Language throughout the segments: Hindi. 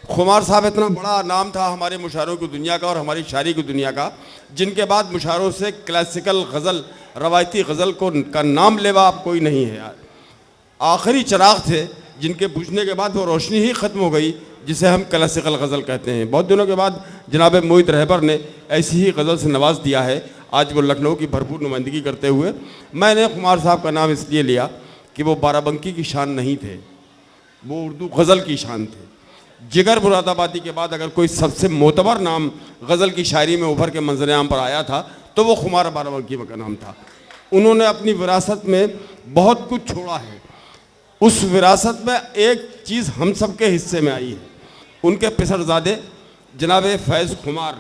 खुमार साहब इतना बड़ा नाम था हमारे मुशायरों की दुनिया का और हमारी शायरी की दुनिया का, जिनके बाद मुशायरों से क्लासिकल गज़ल, रवायती गज़ल का नाम लेवा अब कोई नहीं है यार। आखिरी चिराग थे जिनके बुझने के बाद वो रोशनी ही ख़त्म हो गई, जिसे हम क्लासिकल गज़ल कहते हैं। बहुत दिनों के बाद जनाब मोहित रहबर ने ऐसी ही गज़ल से नवाज दिया है। आज वो लखनऊ की भरपूर नुमाइंदगी करते हुए, मैंने खुमार साहब का नाम इसलिए लिया कि वो बाराबंकी की शान नहीं थे, वो उर्दू गज़ल की शान थे। जिगर मुरादाबादी के बाद अगर कोई सबसे मोतबर नाम गज़ल की शायरी में उभर के मंजर आम पर आया था तो वो खुमार बाराबंकी का नाम था। उन्होंने अपनी विरासत में बहुत कुछ छोड़ा है। उस विरासत में एक चीज़ हम सब के हिस्से में आई है। उनके पिसरज़ादे जनाब फैज़ खुमार,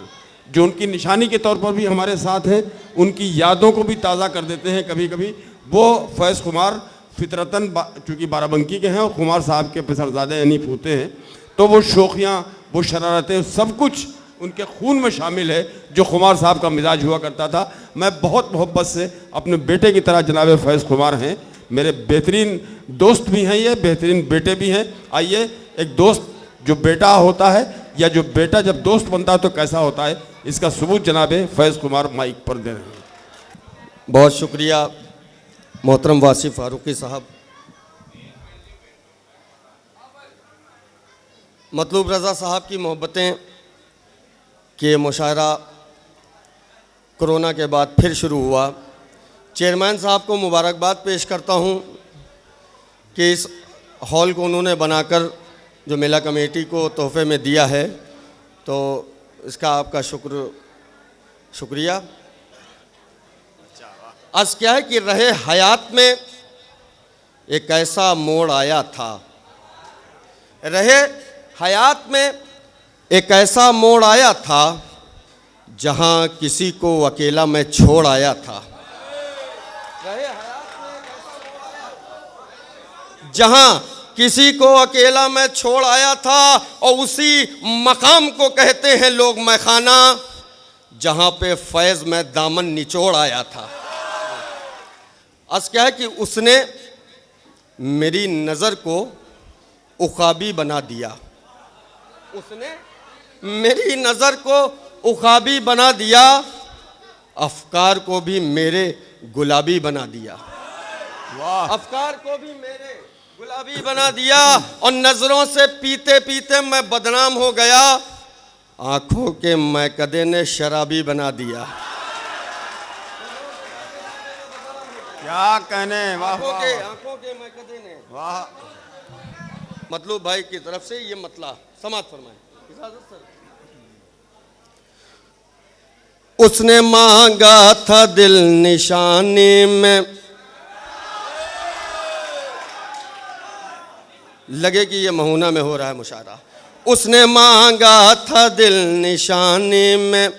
जो उनकी निशानी के तौर पर भी हमारे साथ हैं, उनकी यादों को भी ताज़ा कर देते हैं कभी कभी। वो फैज़ खुमार फितरतन चूँकि बाराबंकी के हैं और खुमार साहब के पिसरज़ादे यानी पोते हैं, तो वो शोखियाँ, वो शरारतें, सब कुछ उनके खून में शामिल है जो खुमार साहब का मिजाज हुआ करता था। मैं बहुत मोहब्बत से अपने बेटे की तरह जनाब फैज़ खुमार हैं, मेरे बेहतरीन दोस्त भी हैं, ये बेहतरीन बेटे भी हैं। आइए, एक दोस्त जो बेटा होता है या जो बेटा जब दोस्त बनता है तो कैसा होता है, इसका सबूत जनाब फैज़ खुमार माइक पर दे रहे हैं। बहुत शुक्रिया मोहतरम वासिफ़ फ़ारूक़ी साहब। मतलूब रज़ा साहब की मोहब्बतें कि मुशायरा कोरोना के बाद फिर शुरू हुआ। चेयरमैन साहब को मुबारकबाद पेश करता हूँ कि इस हॉल को उन्होंने बनाकर जो मेला कमेटी को तोहफे में दिया है, तो इसका आपका शुक्रिया। आज क्या है कि रहे हयात में एक ऐसा मोड़ आया था, रहे हयात में एक ऐसा मोड़ आया था जहां किसी को अकेला मैं छोड़ आया था। रहे हयात में एक ऐसा मोड़ आया था जहां किसी को अकेला मैं छोड़ आया था, और उसी मकाम को कहते हैं लोग मैखाना, जहां पे फैज़ में दामन निचोड़ आया था। आज क्या है कि उसने मेरी नज़र को उखाबी बना दिया, उसने मेरी नज़र को उखाबी बना दिया, अफकार को भी मेरे गुलाबी बना दिया। वाह! अफकार को भी मेरे गुलाबी बना दिया, और नज़रों से पीते पीते मैं बदनाम हो गया, आँखों के मैकदे ने शराबी बना दिया। क्या कहने, वाह! आँखों के मैकदे ने, वाह! मतलब भाई की तरफ से ये मतला समाप्त फरमाएं। इजाज़त सर। उसने मांगा था दिल निशानी में, लगे कि ये महीना में हो रहा है मुशायरा। उसने मांगा था दिल निशानी में,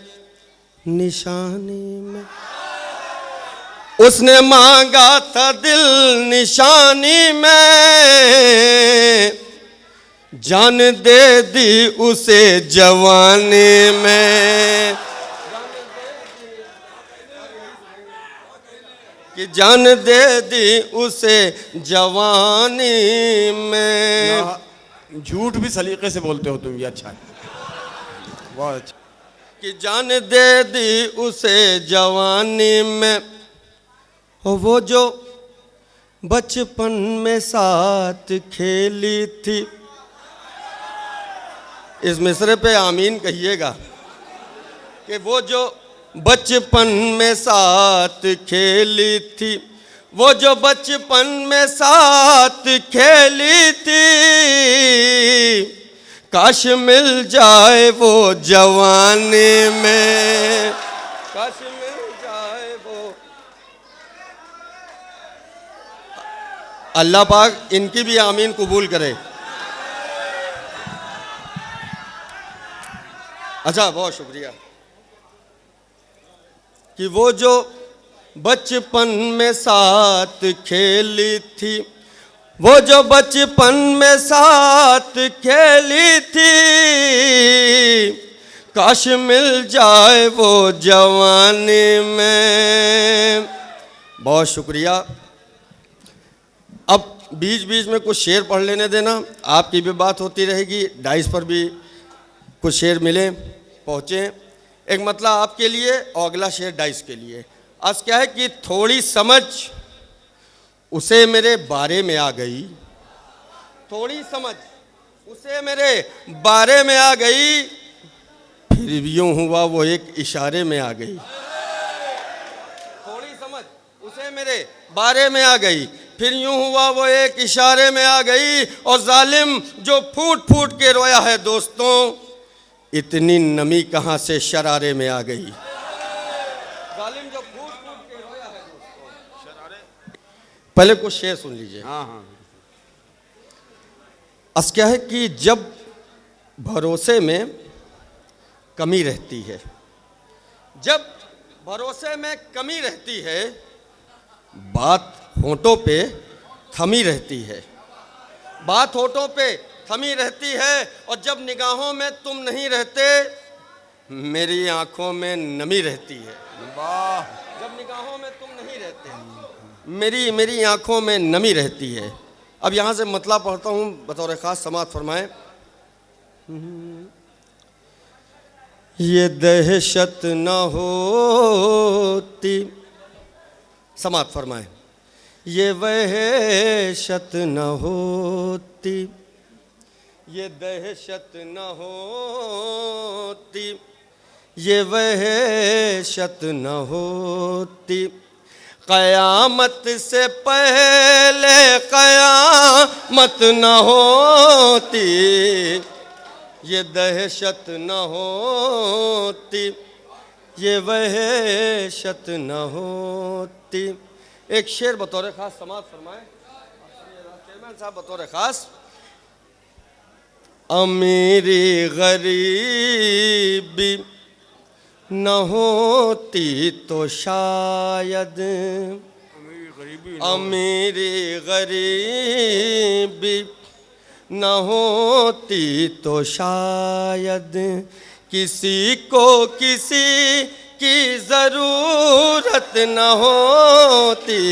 निशानी में उसने मांगा था दिल निशानी में, जान दे दी उसे जवानी में, कि जान दे दी उसे जवानी में। झूठ भी सलीके से बोलते हो तुम, ये अच्छा है, बहुत अच्छा। कि जान दे दी उसे जवानी में, वो जो बचपन में साथ खेली थी। इस मिसरे पे आमीन कहिएगा कि वो जो बचपन में साथ खेली थी, वो जो बचपन में साथ खेली थी, काश मिल जाए वो जवानी में, काश मिल जाए वो। अल्लाह पाक इनकी भी आमीन कबूल करे। अच्छा, बहुत शुक्रिया। कि वो जो बचपन में साथ खेली थी, वो जो बचपन में साथ खेली थी, काश मिल जाए वो जवानी में। बहुत शुक्रिया। अब बीच बीच में कुछ शेर पढ़ लेने देना, आपकी भी बात होती रहेगी, डाइस पर भी कुछ शेर मिले पहुँचे। एक मतलब आपके लिए और अगला शेर डाइस के लिए। आज क्या है कि थोड़ी समझ उसे मेरे बारे में आ गई, थोड़ी समझ उसे मेरे बारे में आ गई, फिर यूं हुआ वो एक इशारे में आ गई। थोड़ी समझ उसे मेरे बारे में आ गई, फिर यूं हुआ वो एक इशारे में आ गई। और जालिम जो फूट फूट के रोया है दोस्तों, इतनी नमी कहां से शरारे में आ गई। जालिम जो फूट फूट के रोया है दोस्तों। पहले कुछ शेर सुन लीजिए। हाँ हाँ। अस क्या है कि जब भरोसे में कमी रहती है, जब भरोसे में कमी रहती है, बात होठों पे थमी रहती है, बात होठों पे थमी रहती है। और जब निगाहों में तुम नहीं रहते, मेरी आंखों में नमी रहती है। वाह। जब निगाहों में तुम नहीं रहते, मेरी आंखों में नमी रहती है। अब यहाँ से मतलब पढ़ता हूँ, बतौर खास समाअत फरमाएं। ये दहशत न होती, समाअत फरमाएं। ये वहशत न होती, ये दहशत न होती, ये वहशत न होती, क़यामत से पहले क़यामत न होती, ये दहशत न होती, ये वहशत न होती। एक शेर बतौर खास समाअत फरमाएं चेयरमैन साहब, बतौर खास। अमीरी गरीबी न होती तो शायद, अमीरी गरीबी न होती तो शायद, किसी को किसी की ज़रूरत न होती।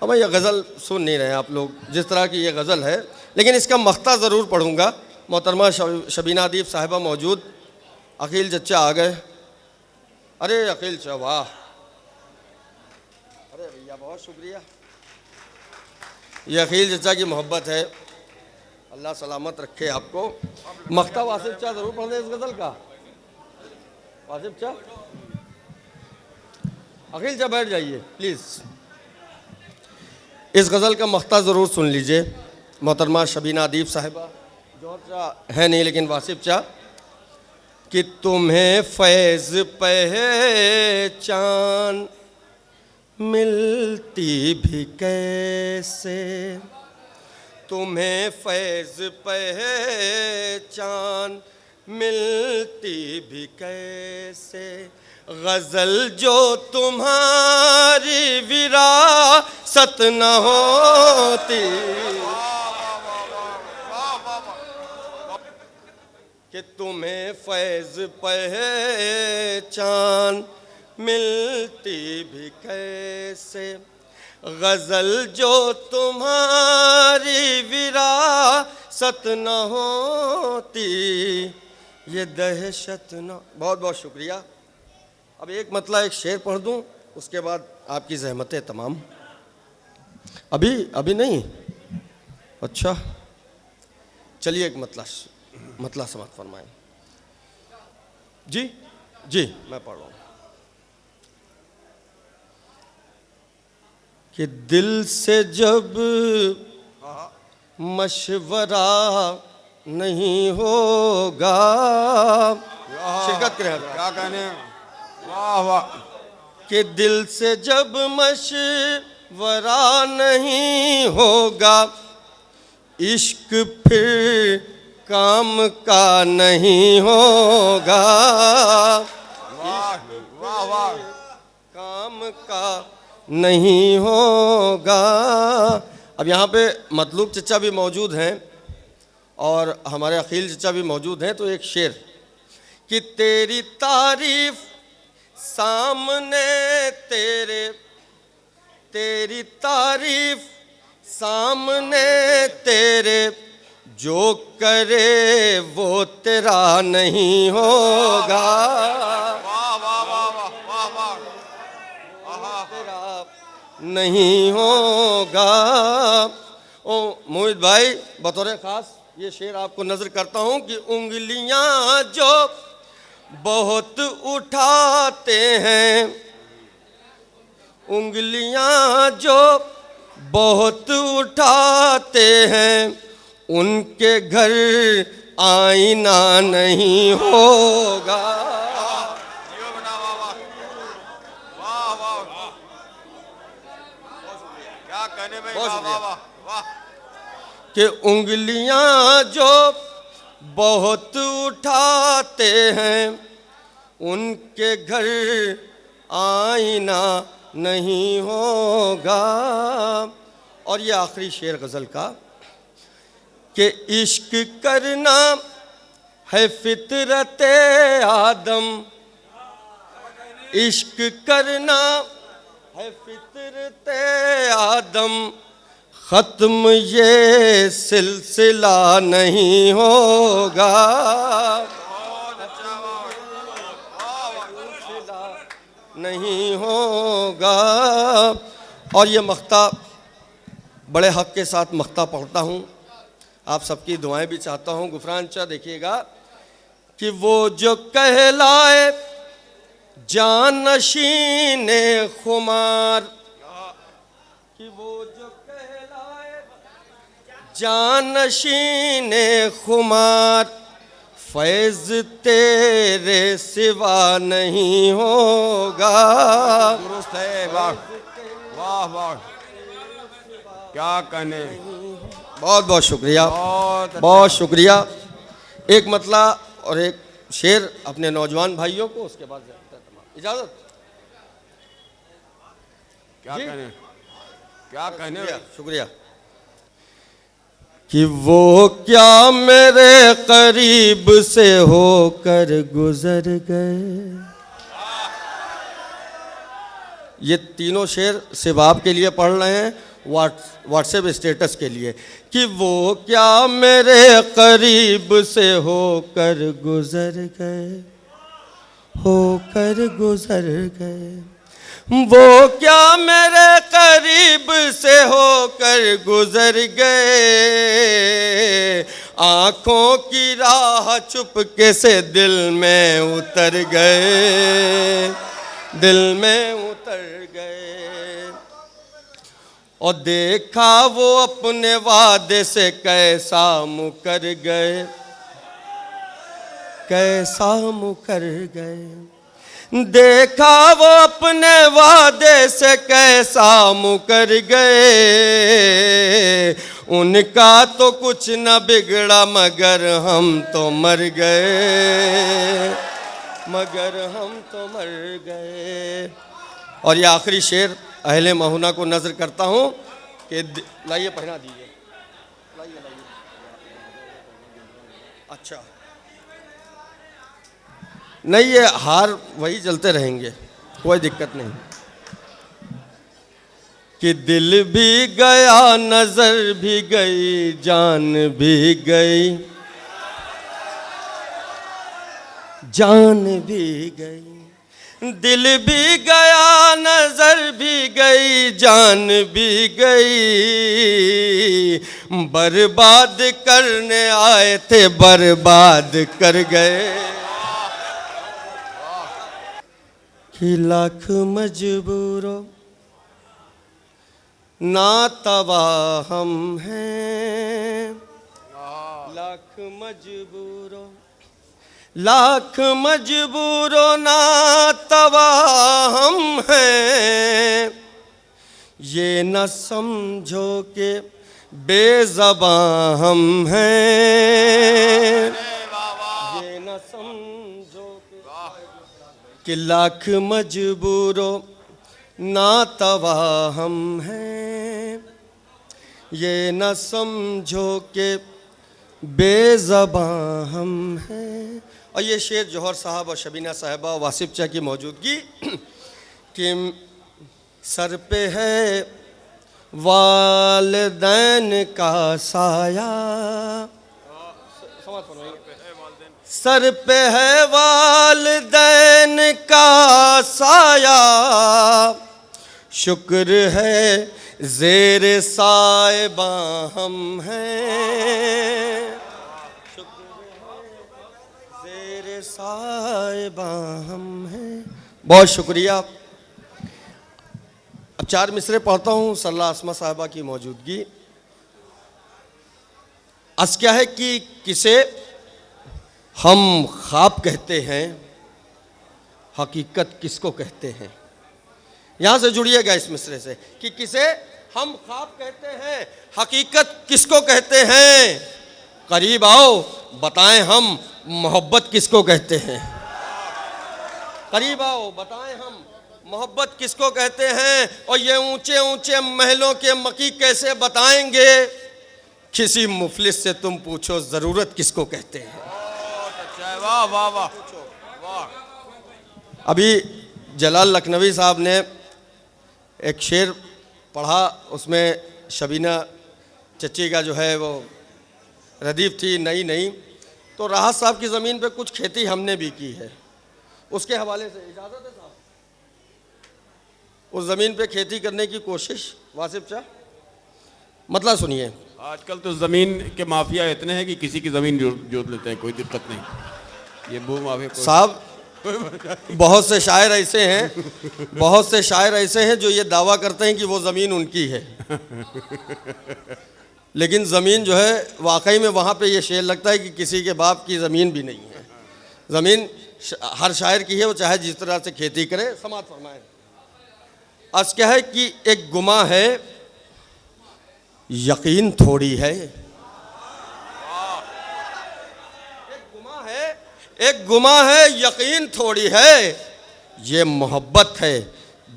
अब ये गज़ल सुन नहीं रहे आप लोग, जिस तरह की ये गज़ल है, लेकिन इसका मख्ता ज़रूर पढ़ूँगा। मोहतरमा शबीना अदीब साहिबा मौजूद, अकील चचा आ गए। अरे अकील चचा, वाह, अरे भैया बहुत शुक्रिया। ये अकील चचा की मोहब्बत है, अल्लाह सलामत रखे आपको। मख्ता वासिफ चा ज़रूर पढ़ दें इस गज़ल का। वासिफ चा, अकील चा बैठ जाइए प्लीज़। इस गज़ल का मख्ता ज़रूर सुन लीजिए। मोहतरमा शबीना अदीब साहिबा, जौहर चा है नहीं लेकिन वासिफ चा। कि तुम्हें फैज़ पहचान मिलती भी कैसे, तुम्हें फैज़ पहचान मिलती भी कैसे, गज़ल जो तुम्हारी विरासत न होती, कि तुम्हें फैज़ पहचान मिलती भी कैसे, गज़ल जो तुम्हारी विरासत न होती, ये दहशत न। बहुत बहुत शुक्रिया। अब एक मतलब एक शेर पढ़ दूं, उसके बाद आपकी ज़हमतें तमाम। अभी नहीं, अच्छा चलिए एक मतलब समाअत फरमाएं। जी जी मैं पढ़ रहा हूँ। कि दिल से जब मशवरा नहीं होगा, शिरकत करें, क्या कहने, वाह वाह। कि दिल से जब मशवरा नहीं होगा, इश्क फिर काम का नहीं होगा, वाह वाह, काम का नहीं होगा। अब यहाँ पे मतलूब चचा भी मौजूद हैं और हमारे अकील चचा भी मौजूद हैं, तो एक शेर। कि तेरी तारीफ सामने तेरे, तेरी तारीफ सामने तेरे जो करे वो तेरा नहीं होगा, वाह वाह वाह वाह वाह वाह। तेरा नहीं होगा। ओ मोहित भाई, बतौर खास ये शेर आपको नजर करता हूँ कि उंगलियां जो बहुत उठाते हैं, उंगलियां जो बहुत उठाते हैं, उनके घर आईना नहीं होगा। जियो बेटा, वाह वाह वाह वाह। क्या कहने भाई, बहुत वाह शुक्रिया। वाह वाह वाह। कि उंगलियां जो बहुत उठाते हैं, उनके घर आईना नहीं होगा। और ये आखिरी शेर गज़ल का कि इश्क करना है फितरत आदम, इश्क करना है फितरत आदम, ख़त्म ये सिलसिला नहीं होगा। नहीं होगा। और ये मख्ता बड़े हक़ के साथ मख्ता पढ़ता हूँ, आप सबकी दुआएं भी चाहता हूँ। गुफरानचा देखिएगा कि वो जो कहलाए जानशीने खुमार, कि वो जो कहलाए जानशीने खुमार, फैज़ तेरे सिवा नहीं होगा। दुरुस्त है, वाह वाह वाह। क्या कहने, बहुत बहुत शुक्रिया, बहुत अच्छा। बहुत शुक्रिया। एक मतला और एक शेर अपने नौजवान भाइयों को, उसके बाद इजाज़त। क्या जी। कहने, क्या कहने। शुक्रिया। कि वो क्या मेरे करीब से होकर गुजर गए। ये तीनों शेर सिर्फ आपके लिए पढ़ रहे हैं, व्हाट्सएप स्टेटस के लिए। कि वो क्या मेरे करीब से होकर गुजर गए, होकर गुजर गए। वो क्या मेरे करीब से होकर गुजर गए, आँखों की राह चुपके से दिल में उतर गए, दिल में उतर गए। और देखा वो अपने वादे से कैसा मुकर गए, कैसा मुकर गए। देखा वो अपने वादे से कैसा मुकर गए, उनका तो कुछ न बिगड़ा मगर हम तो मर गए, मगर हम तो मर गए। और ये आखिरी शेर अहले महुना को नज़र करता हूँ कि लाइए पहना दीजिए, लाइए लाइए। अच्छा नहीं, ये हार वही चलते रहेंगे, कोई दिक्कत नहीं। कि दिल भी गया, नजर भी गई, जान भी गई, जान भी गई। दिल भी गया, नजर भी गई, जान भी गई। बर्बाद करने आए थे, बर्बाद कर गए। कि लाख मजबूरों ना तवा हम हैं, लाख मजबूरों, लाख मजबूरों ना तवा हम हैं। ये न समझो कि बेज़बां हम हैं, ये न समझो कि लाख मजबूरों ना तवा हम हैं। ये न समझो कि बेज़बां हम हैं। और ये शेर जौहर साहब और शबीना साहिबा और वासिफ चा की मौजूदगी कि सर पे है वालिदैन का साया, सर पे है वालिदैन का साया, शुक्र है ज़ेर साहिबा हम हैं, ज़ेर साहिबा हम हैं। बहुत शुक्रिया। अब 4 मिसरे पढ़ता हूँ सरला आसमा साहिबा की मौजूदगी। अर्ज़ क्या है कि किसे हम ख्वाब कहते हैं, हकीकत किसको कहते हैं। यहाँ से जुड़िएगा इस मिसरे से कि किसे हम ख्वाब कहते हैं, हकीकत किसको कहते हैं। करीब आओ बताएं हम मोहब्बत किसको कहते हैं। करीब आओ बताएं हम मोहब्बत किसको कहते हैं। और ये ऊंचे ऊंचे महलों के मकी कैसे बताएंगे, किसी मुफलिस से तुम पूछो ज़रूरत किसको कहते हैं। वाह वाह वाह वाह। अभी जलाल लखनवी साहब ने एक शेर पढ़ा, उसमें शबीना चच्ची का जो है वो रदीफ थी नई नई, तो राहत साहब की ज़मीन पे कुछ खेती हमने भी की है, उसके हवाले से इजाज़त है साहब, उस ज़मीन पे खेती करने की कोशिश। वासिफ शाह मतलब सुनिए। आजकल तो ज़मीन के माफिया इतने हैं कि किसी की ज़मीन जोत लेते हैं, कोई दिक्कत नहीं। ये भू माफिया साहब बहुत से शायर ऐसे हैं, बहुत से शायर ऐसे हैं जो ये दावा करते हैं कि वो ज़मीन उनकी है, लेकिन ज़मीन जो है वाकई में वहाँ पे ये शेर लगता है कि किसी के बाप की ज़मीन भी नहीं है। ज़मीन हर शायर की है, वो चाहे जिस तरह से खेती करे। समाज फरमाए। आज क्या है कि एक गुमा है यकीन थोड़ी है, एक गुमा है यकीन थोड़ी है, ये मोहब्बत है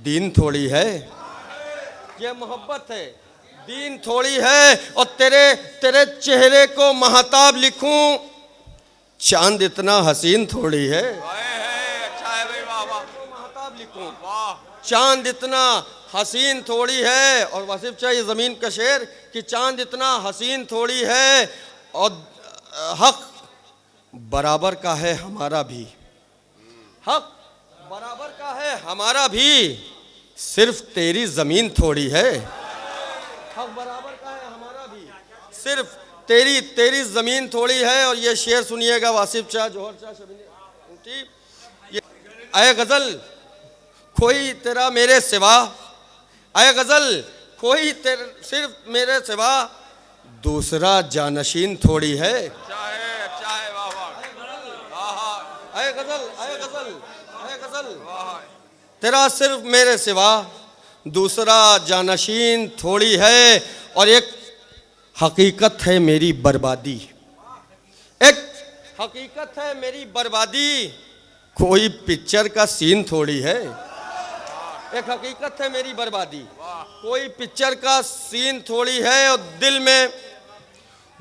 दीन थोड़ी है, ये मोहब्बत है दीन थोड़ी है। और तेरे तेरे चेहरे को महताब लिखूं, चांद इतना हसीन थोड़ी है। अच्छा है भाई, वाह वाह। महताब लिखूं, वाह। चांद इतना हसीन थोड़ी है। और वासिफ चाहिए ज़मीन का शेर कि चांद इतना हसीन थोड़ी है, और हक बराबर का है हमारा भी, हक बराबर का है हमारा भी, सिर्फ तेरी ज़मीन थोड़ी है। हक बराबर का है हमारा भी, सिर्फ तेरी ज़मीन थोड़ी है। और ये शेर सुनिएगा वासिफ शाह, जोहर शाह शबीनी। आए गज़ल कोई तेरा मेरे सिवा, आए गज़ल कोई तेरे सिर्फ मेरे सिवा, दूसरा जानशीन थोड़ी है। अच्छा है, वाह वाह। आए गज़ल, आए गज़ल, आए गज़ल, तेरा सिर्फ मेरे सिवा, दूसरा जानशीन थोड़ी है। और एक हकीकत है मेरी बर्बादी, एक हकीकत है मेरी बर्बादी, कोई पिक्चर का सीन थोड़ी है। एक हकीकत है मेरी बर्बादी, कोई पिक्चर का सीन थोड़ी है। और दिल में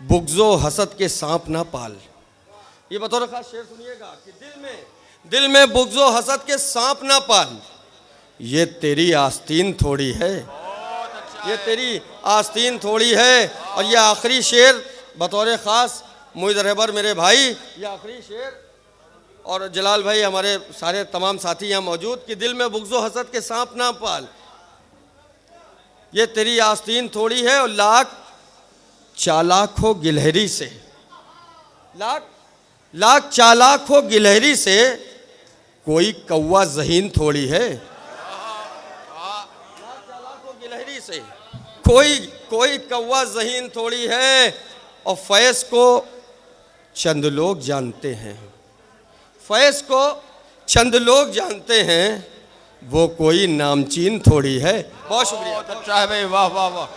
बुग़्ज़ो हसद के सांप ना पाल। ये बतौर खास शेर सुनिएगा कि दिल में बुग़्ज़ो हसद के सांप ना पाल, ये तेरी आस्तीन थोड़ी है, ये तेरी आस्तीन थोड़ी है। और ये आखिरी शेर बतौर ख़ास मुइज़ रहबर मेरे भाई, ये आखिरी शेर, और जलाल भाई हमारे सारे तमाम साथी यहाँ मौजूद, कि दिल में बुग़्ज़ो हसद के सांप ना पाल, ये तेरी आस्तीन थोड़ी है। और लाख चालाक हो गिलहरी से, लाख चालाक हो गिलहरी से, कोई कौवा ज़हीन थोड़ी है। लाख चालाक हो गिलहरी से, कोई कौवा ज़हीन थोड़ी है। और फैज़ को चंद लोग जानते हैं, फैज़ को चंद लोग जानते हैं, वो कोई नामचीन थोड़ी है। बहुत शुक्रिया। अच्छा है भाई, वाह वाह वाह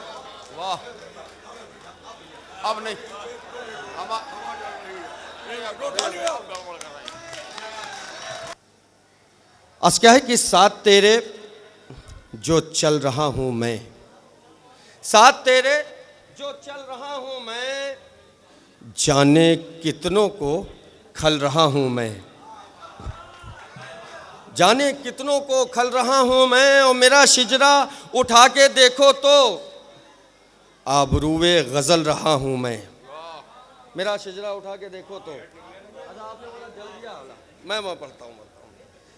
वाह। अब नहीं आज क्या है कि साथ तेरे जो चल रहा हूँ मैं, साथ तेरे जो चल रहा हूँ मैं, जाने कितनों को खल रहा हूँ मैं, जाने कितनों को खल रहा हूँ मैं। और मेरा शिजरा उठा के देखो तो आबरूए गज़ल रहा हूँ मेरा शिजरा उठा के देखो तो। अच्छा आपने बोला जल्दी आला, मैं पढ़ता हूँ।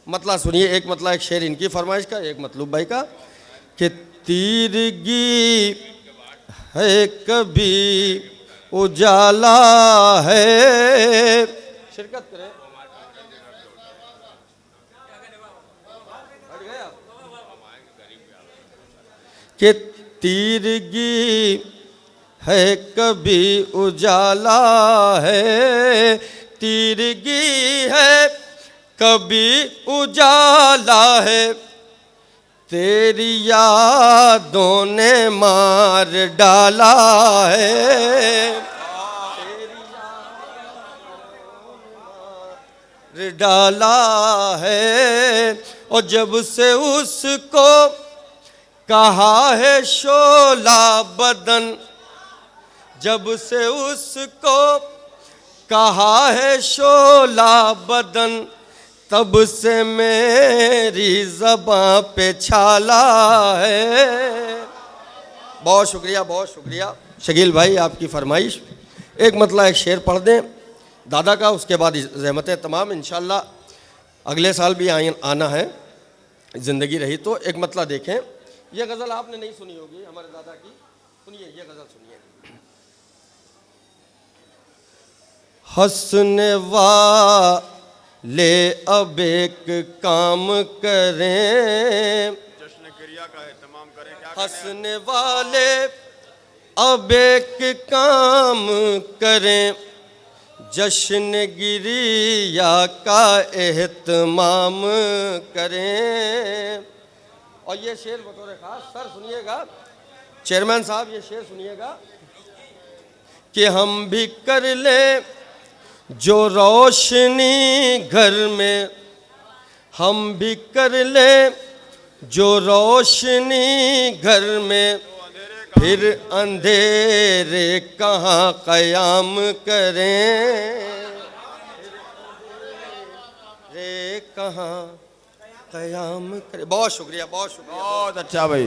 मतलब सुनिए, एक मतलब एक शेर इनकी फरमाइश का, एक मतलूब भाई का, कि तीरगी है कभी उजाला है, शिरकत करें कि तीरगी है कभी उजाला है, तीरगी है कभी उजाला है, तेरी यादों ने मार डाला है, तेरी यादों ने मार डाला है। और जब से उसको कहा है शोला बदन, जब से उसको कहा है शोला बदन, तब से मेरी ज़बां पे छाला है। बहुत शुक्रिया शकील भाई, आपकी फरमाइश। एक मतलब एक शेर पढ़ दें दादा का, उसके बाद ज़हमतें तमाम इंशाअल्लाह अगले साल भी आना है, ज़िंदगी रही तो। एक मतलब देखें, ये गज़ल आपने नहीं सुनी होगी हमारे दादा की, सुनिए ये गज़ल सुनिए। हंसने वाले अब एक काम करें, जश्न क्रिया का एहतमाम करें। क्या हंसने वाले अब एक काम करें, जश्न गिरिया का एहतमाम करें। और ये शेर बतौर खास सर सुनिएगा, चेयरमैन साहब ये शेर सुनिएगा, कि हम भी कर लें जो रोशनी घर में, हम भी कर लें जो रोशनी घर में, फिर अंधेरे कहाँ क़याम करें, रे कहाँ क़याम करें। बहुत शुक्रिया बहुत अच्छा भाई।